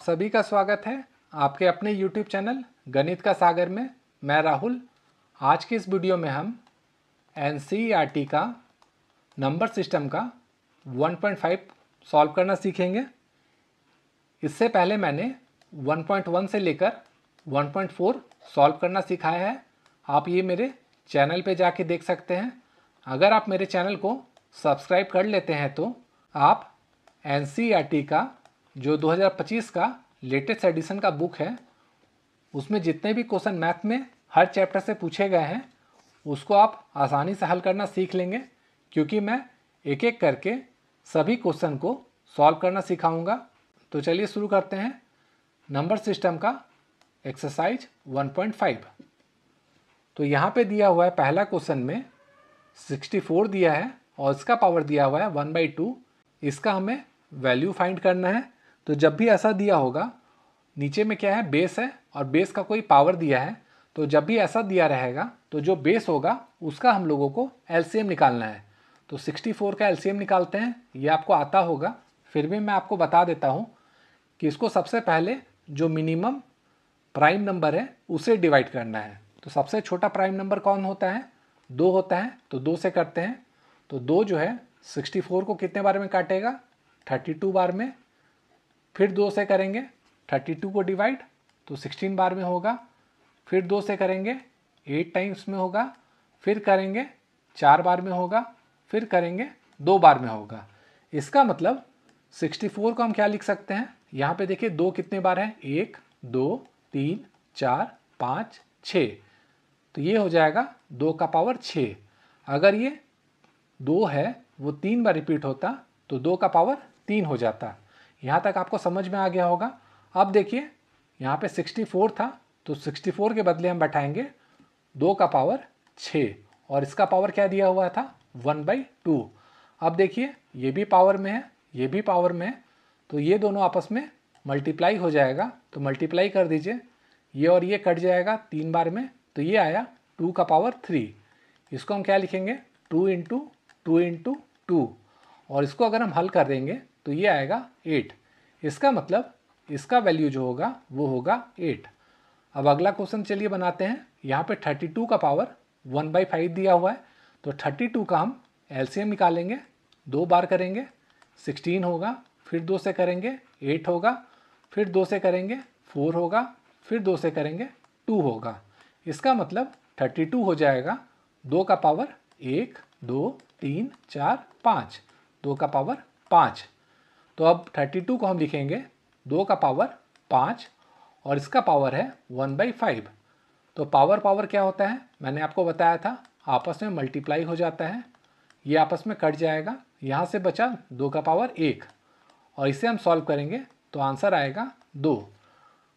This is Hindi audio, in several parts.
सभी का स्वागत है आपके अपने YouTube चैनल गणित का सागर में। मैं राहुल। आज की इस वीडियो में हम NCERT का नंबर सिस्टम का 1.5 सॉल्व करना सीखेंगे। इससे पहले मैंने 1.1 से लेकर 1.4 सॉल्व करना सिखाया है। आप ये मेरे चैनल पे जाके देख सकते हैं। अगर आप मेरे चैनल को सब्सक्राइब कर लेते हैं तो आप NCERT का जो 2025 का लेटेस्ट एडिशन का बुक है उसमें जितने भी क्वेश्चन मैथ में हर चैप्टर से पूछे गए हैं उसको आप आसानी से हल करना सीख लेंगे, क्योंकि मैं एक एक करके सभी क्वेश्चन को सॉल्व करना सिखाऊंगा। तो चलिए शुरू करते हैं नंबर सिस्टम का एक्सरसाइज 1.5। तो यहाँ पे दिया हुआ है पहला क्वेश्चन में 64 दिया है और इसका पावर दिया हुआ है 1/2। इसका हमें वैल्यू फाइंड करना है। तो जब भी ऐसा दिया होगा, नीचे में क्या है, बेस है और बेस का कोई पावर दिया है, तो जब भी ऐसा दिया रहेगा तो जो बेस होगा उसका हम लोगों को एलसीएम निकालना है। तो 64 का एलसीएम निकालते हैं। ये आपको आता होगा, फिर भी मैं आपको बता देता हूँ कि इसको सबसे पहले जो मिनिमम प्राइम नंबर है उसे डिवाइड करना है। तो सबसे छोटा प्राइम नंबर कौन होता है? 2 होता है। तो 2 से करते हैं। तो 2 जो है 64 को कितने बार में काटेगा? 32 बार में। फिर 2 से करेंगे 32 को डिवाइड, तो 16 बार में होगा। फिर 2 से करेंगे 8 टाइम्स में होगा। फिर करेंगे 4 बार में होगा। फिर करेंगे 2 बार में होगा। इसका मतलब 64 को हम क्या लिख सकते हैं? यहाँ पे देखिए 2 कितने बार है? 1 2 3 4 5 6। तो ये हो जाएगा 2 का पावर 6। अगर ये 2 है वो 3 बार रिपीट होता तो 2 का पावर 3 हो जाता। यहाँ तक आपको समझ में आ गया होगा। अब देखिए यहाँ पे 64 था, तो 64 के बदले हम बैठाएंगे 2 का पावर 6 और इसका पावर क्या दिया हुआ था? 1/2। अब देखिए ये भी पावर में है, ये भी पावर में है, तो ये दोनों आपस में मल्टीप्लाई हो जाएगा। तो मल्टीप्लाई कर दीजिए, ये और ये कट जाएगा 3 बार में, तो ये आया 2 का पावर 3। इसको हम क्या लिखेंगे? 2 इंटू 2 इंटू 2। और इसको अगर हम हल कर देंगे तो ये आएगा 8। इसका मतलब इसका वैल्यू जो होगा वो होगा 8। अब अगला क्वेश्चन चलिए बनाते हैं। यहाँ पे 32 का पावर 1/5 दिया हुआ है, तो 32 का हम एलसीएम निकालेंगे। 2 बार करेंगे 16 होगा। फिर 2 से करेंगे 8 होगा। फिर 2 से करेंगे 4 होगा। फिर 2 से करेंगे 2 होगा। इसका मतलब 32 हो जाएगा 2 का पावर 1 2 3 4 5। 2 का पावर 5। तो अब 32 को हम लिखेंगे 2 का पावर 5 और इसका पावर है 1/5। तो पावर पावर क्या होता है? मैंने आपको बताया था, आपस में मल्टीप्लाई हो जाता है। ये आपस में कट जाएगा। यहाँ से बचा 2 का पावर 1 और इसे हम सॉल्व करेंगे तो आंसर आएगा 2।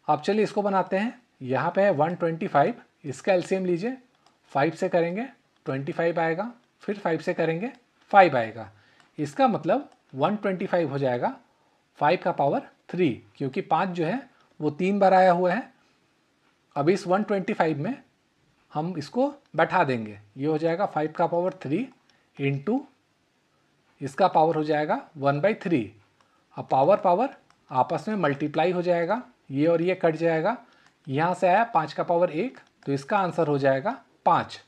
अब चलिए इसको बनाते हैं। यहाँ पे है 125, इसका एलसीएम लीजिए। 5 से करेंगे 25 आएगा। फिर 5 से करेंगे 5 आएगा। इसका मतलब 125 हो जाएगा 5 का पावर 3, क्योंकि 5 जो है वो 3 बार आया हुआ है। अब इस 125 में हम इसको बैठा देंगे। ये हो जाएगा 5 का पावर 3 इंटू इसका पावर हो जाएगा 1/3। अब पावर पावर आपस में मल्टीप्लाई हो जाएगा, ये और ये कट जाएगा। यहाँ से आया 5 का पावर 1, तो इसका आंसर हो जाएगा 5।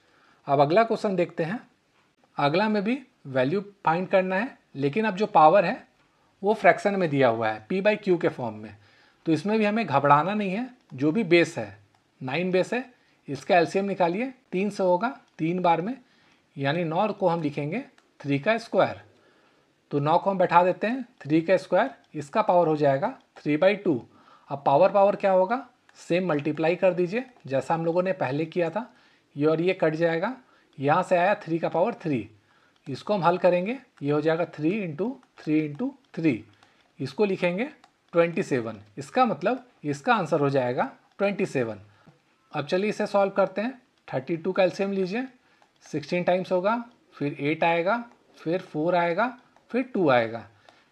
अब अगला क्वेश्चन देखते हैं। अगला में भी वैल्यू फाइंड करना है, लेकिन अब जो पावर है वो फ्रैक्शन में दिया हुआ है, p/q के फॉर्म में। तो इसमें भी हमें घबराना नहीं है। जो भी बेस है 9 बेस है, इसका एलसीएम निकालिए। 3 से होगा 3 बार में, यानी 9 को हम लिखेंगे 3 का स्क्वायर। तो 9 को हम बैठा देते हैं 3 का स्क्वायर, इसका पावर हो जाएगा 3/2। अब पावर पावर क्या होगा? सेम मल्टीप्लाई कर दीजिए जैसा हम लोगों ने पहले किया था। ये और ये कट जाएगा। यहाँ से आया 3 का पावर 3, इसको हम हल करेंगे। ये हो जाएगा 3 इंटू 3 इंटू 3। इसको लिखेंगे 27। इसका मतलब इसका आंसर हो जाएगा 27। अब चलिए इसे सॉल्व करते हैं। 32 का एलसीएम लीजिए। 16 टाइम्स होगा, फिर 8 आएगा, फिर 4 आएगा, फिर 2 आएगा।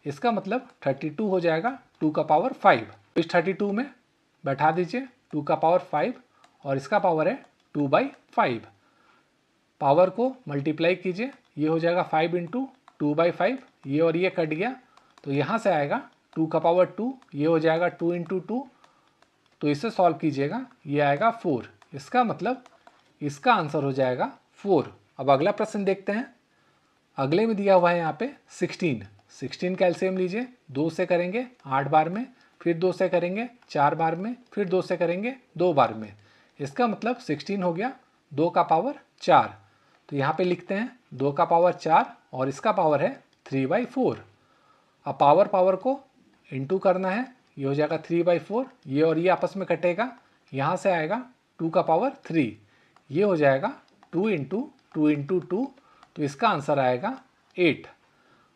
इसका मतलब 32 हो जाएगा 2 का पावर 5। इस 32 में बैठा दीजिए 2 का पावर 5 और इसका पावर है 2/5। पावर को मल्टीप्लाई कीजिए, ये हो जाएगा 5 इंटू 2/5। ये और ये कट गया, तो यहाँ से आएगा 2 का पावर 2, ये हो जाएगा 2 इंटू 2, तो इसे सॉल्व कीजिएगा, ये आएगा 4। इसका मतलब इसका आंसर हो जाएगा 4। अब अगला प्रश्न देखते हैं। अगले में दिया हुआ है यहाँ पे 16 का एलसीएम लीजिए, 2 से करेंगे 8 बार में, फिर 2 से करेंगे 4 बार में, फिर 2 से करेंगे 2 बार में। इसका मतलब 16 हो गया 2 का पावर 4। तो यहाँ पे लिखते हैं 2 का पावर 4 और इसका पावर है 3/4। अब पावर को इंटू करना है, ये हो जाएगा 3/4, ये और ये आपस में कटेगा, यहाँ से आएगा 2 का पावर 3, ये हो जाएगा 2 इंटू 2 इंटू 2, तो इसका आंसर आएगा 8।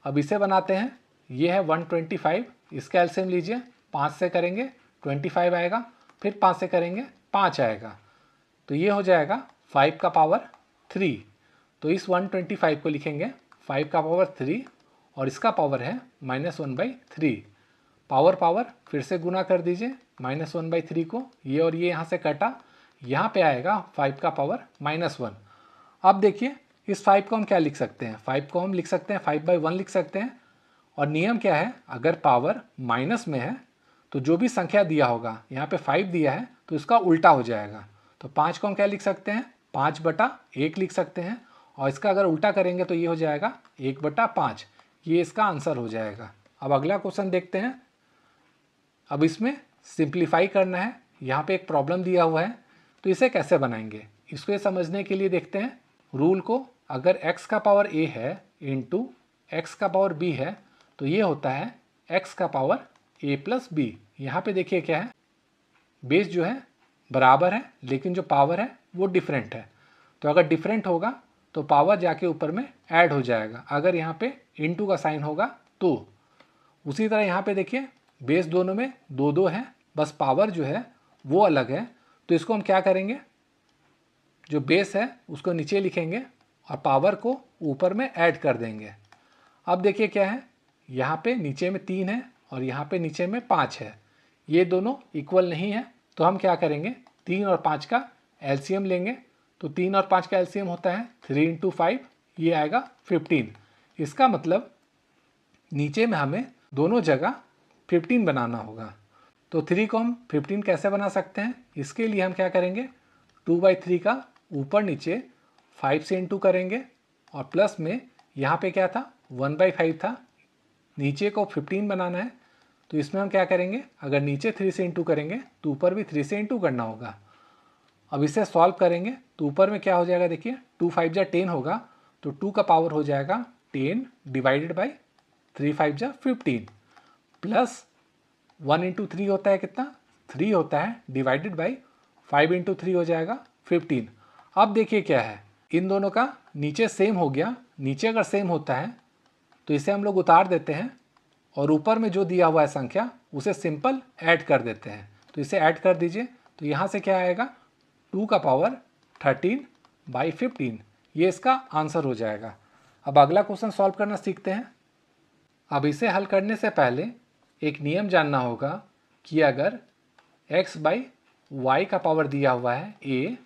अब इसे बनाते हैं, ये है 125, इसका एलसीएम लीजिए, 5 से करेंगे 25 आएगा, फिर 5 से करेंगे 5 आएगा, तो ये हो जाएगा 5 का पावर 3। तो इस 125 को लिखेंगे 5 का पावर 3 और इसका पावर है -1/3। पावर फिर से गुना कर दीजिए -1/3 को, ये और ये यहाँ से कटा, यहाँ पे आएगा 5 का पावर -1। अब देखिए इस 5 को हम क्या लिख सकते हैं, 5 को हम लिख सकते हैं 5/1 लिख सकते हैं। और नियम क्या है, अगर पावर माइनस में है तो जो भी संख्या दिया होगा, यहाँ पे 5 दिया है तो इसका उल्टा हो जाएगा। तो 5 को हम क्या लिख सकते हैं, 5/1 लिख सकते हैं, और इसका अगर उल्टा करेंगे तो ये हो जाएगा 1/5। ये इसका आंसर हो जाएगा। अब अगला क्वेश्चन देखते हैं। अब इसमें सिंप्लीफाई करना है, यहाँ पे एक प्रॉब्लम दिया हुआ है, तो इसे कैसे बनाएंगे, इसको ये समझने के लिए देखते हैं रूल को। अगर x का पावर a है इंटू x का पावर b है, तो ये होता है x का पावर a प्लस b। यहाँ पे देखिए क्या है, बेस जो है बराबर है लेकिन जो पावर है वो डिफरेंट है। तो अगर डिफरेंट होगा तो पावर जाके ऊपर में ऐड हो जाएगा, अगर यहाँ पे इंटू का साइन होगा तो। उसी तरह यहाँ पे देखिए बेस दोनों में 2-2 है, बस पावर जो है वो अलग है। तो इसको हम क्या करेंगे, जो बेस है उसको नीचे लिखेंगे और पावर को ऊपर में ऐड कर देंगे। अब देखिए क्या है, यहाँ पे नीचे में 3 है और यहाँ पे नीचे में 5 है, ये दोनों इक्वल नहीं है। तो हम क्या करेंगे, 3 और 5 का एलसीएम लेंगे। तो 3 और 5 का एलसीएम होता है 3 इंटू 5, ये आएगा 15। इसका मतलब नीचे में हमें दोनों जगह 15 बनाना होगा। तो 3 को हम 15 कैसे बना सकते हैं, इसके लिए हम क्या करेंगे, 2/3 का ऊपर नीचे 5 से इंटू करेंगे, और प्लस में यहाँ पे क्या था 1/5 था, नीचे को 15 बनाना है। तो इसमें हम क्या करेंगे, अगर नीचे 3 से इंटू करेंगे तो ऊपर भी 3 से इंटू करना होगा। अब इसे सॉल्व करेंगे तो ऊपर में क्या हो जाएगा, देखिए 2 5 जा 10 होगा, तो 2 का पावर हो जाएगा 10 डिवाइडेड बाई 3 5 जा 15, प्लस 1 इंटू 3 होता है कितना, 3 होता है, डिवाइडेड बाई 5 इंटू 3 हो जाएगा 15। अब देखिए क्या है, इन दोनों का नीचे सेम हो गया, नीचे अगर सेम होता है तो इसे हम लोग उतार देते हैं और ऊपर में जो दिया हुआ है संख्या उसे सिंपल ऐड कर देते हैं। तो इसे ऐड कर दीजिए, तो यहाँ से क्या आएगा 2 का पावर 13/15, ये इसका आंसर हो जाएगा। अब अगला क्वेश्चन सॉल्व करना सीखते हैं। अब इसे हल करने से पहले एक नियम जानना होगा कि अगर x/y का पावर दिया हुआ है a,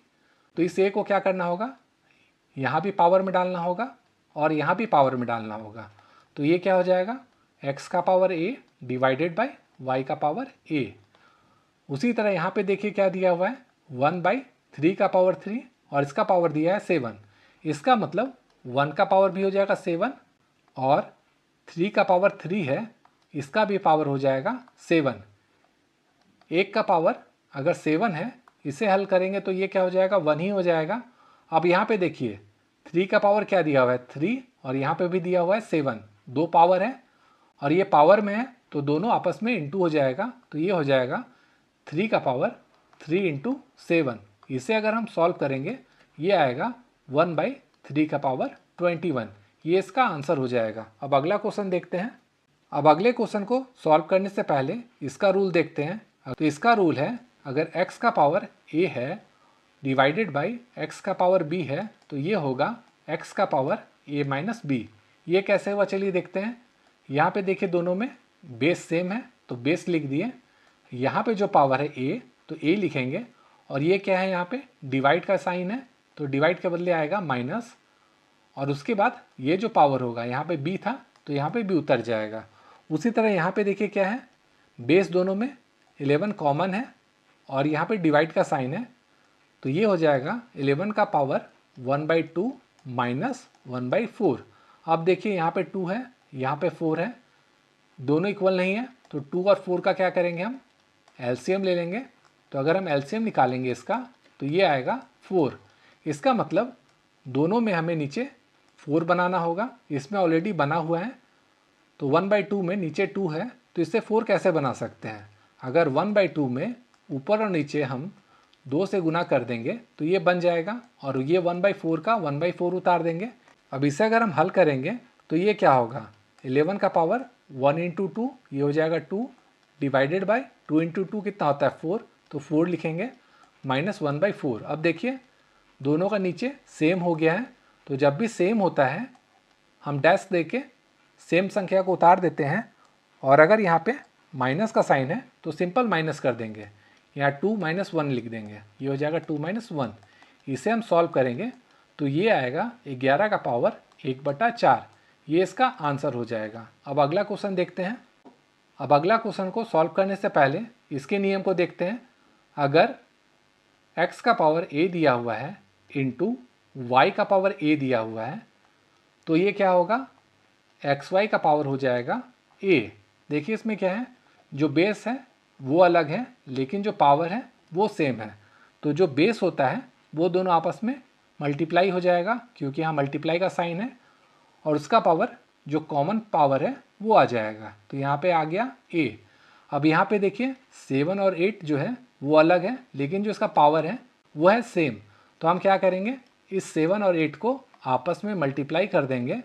तो इस a को क्या करना होगा, यहाँ भी पावर में डालना होगा और यहाँ भी पावर में डालना होगा। तो ये क्या हो जाएगा, x का power a divided by y का पावर a। उसी तरह यहाँ पे देखिए क्या दिया हुआ है, 1/3 का पावर 3 और इसका पावर दिया है 7। इसका मतलब 1 का पावर भी हो जाएगा 7 और 3 का पावर 3 है, इसका भी पावर हो जाएगा 7। 1 का पावर अगर 7 है, इसे हल करेंगे तो ये क्या हो जाएगा, 1 ही हो जाएगा। अब यहाँ पे देखिए 3 का पावर क्या दिया हुआ है 3 और यहाँ पे भी दिया हुआ है 7, दो पावर है और ये पावर में है तो दोनों आपस में इंटू हो जाएगा। तो ये हो जाएगा 3 का पावर 3 इंटू 7। इसे अगर हम सॉल्व करेंगे ये आएगा 1/3 का पावर 21, ये इसका आंसर हो जाएगा। अब अगला क्वेश्चन देखते हैं। अब अगले क्वेश्चन को सॉल्व करने से पहले इसका रूल देखते हैं। तो इसका रूल है, अगर x का पावर a है डिवाइडेड बाई x का पावर b है, तो ये होगा x का पावर a माइनस b। ये कैसे हुआ चलिए देखते हैं। यहाँ पे देखिए दोनों में बेस सेम है तो बेस लिख दिए, यहाँ पे जो पावर है a तो a लिखेंगे, और ये क्या है यहाँ पे डिवाइड का साइन है तो डिवाइड के बदले आएगा माइनस, और उसके बाद ये जो पावर होगा यहाँ पे b था तो यहाँ पे b उतर जाएगा। उसी तरह यहाँ पे देखिए क्या है, बेस दोनों में 11 कॉमन है और यहाँ पे डिवाइड का साइन है, तो ये हो जाएगा 11 का पावर 1/2 माइनस 1/4। अब देखिए यहाँ पे 2 है, यहाँ पे 4 है, दोनों इक्वल नहीं है, तो 2 और 4 का क्या करेंगे हम, एलसीएम ले लेंगे। तो अगर हम एलसीएम निकालेंगे इसका तो ये आएगा 4। इसका मतलब दोनों में हमें नीचे 4 बनाना होगा, इसमें ऑलरेडी बना हुआ है, तो 1/2 में नीचे 2 है, तो इससे 4 कैसे बना सकते हैं। अगर 1/2 में ऊपर और नीचे हम 2 से गुना कर देंगे तो ये बन जाएगा, और ये 1/4 का 1/4 उतार देंगे। अब इसे अगर हम हल करेंगे तो ये क्या होगा, 11 का पावर 1 × 2, ये हो जाएगा 2 डिवाइडेड बाय 2 × 2 कितना होता है 4, तो 4 लिखेंगे माइनस 1/4। अब देखिए दोनों का नीचे सेम हो गया है, तो जब भी सेम होता है हम डैश दे के सेम संख्या को उतार देते हैं, और अगर यहाँ पे माइनस का साइन है तो सिंपल माइनस कर देंगे, यहाँ 2 - 1 लिख देंगे, ये हो जाएगा 2 - 1। इसे हम सॉल्व करेंगे तो ये आएगा 11 का पावर 1/4, ये इसका आंसर हो जाएगा। अब अगला क्वेश्चन देखते हैं। अब अगला क्वेश्चन को सॉल्व करने से पहले इसके नियम को देखते हैं। अगर x का पावर a दिया हुआ है इंटू y का पावर a दिया हुआ है, तो ये क्या होगा, xy का पावर हो जाएगा a। देखिए इसमें क्या है, जो बेस है वो अलग है लेकिन जो पावर है वो सेम है, तो जो बेस होता है वो दोनों आपस में मल्टीप्लाई हो जाएगा, क्योंकि यहाँ मल्टीप्लाई का साइन है, और उसका पावर जो कॉमन पावर है वो आ जाएगा, तो यहाँ पे आ गया a। अब यहाँ पे देखिए 7 और 8 जो है वो अलग है, लेकिन जो इसका पावर है वो है सेम, तो हम क्या करेंगे, इस 7 और 8 को आपस में मल्टीप्लाई कर देंगे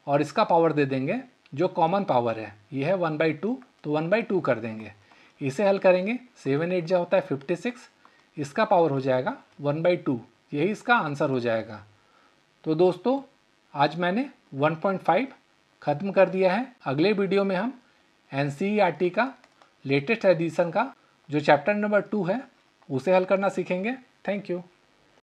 और इसका पावर दे देंगे जो कॉमन पावर है, ये है 1/2, तो 1/2 कर देंगे। इसे हल करेंगे, 7 8 जो होता है 56, इसका पावर हो जाएगा 1/2, यही इसका आंसर हो जाएगा। तो दोस्तों आज मैंने 1.5 ख़त्म कर दिया है। अगले वीडियो में हम NCERT का लेटेस्ट एडिशन का जो चैप्टर नंबर 2 है उसे हल करना सीखेंगे। Thank you.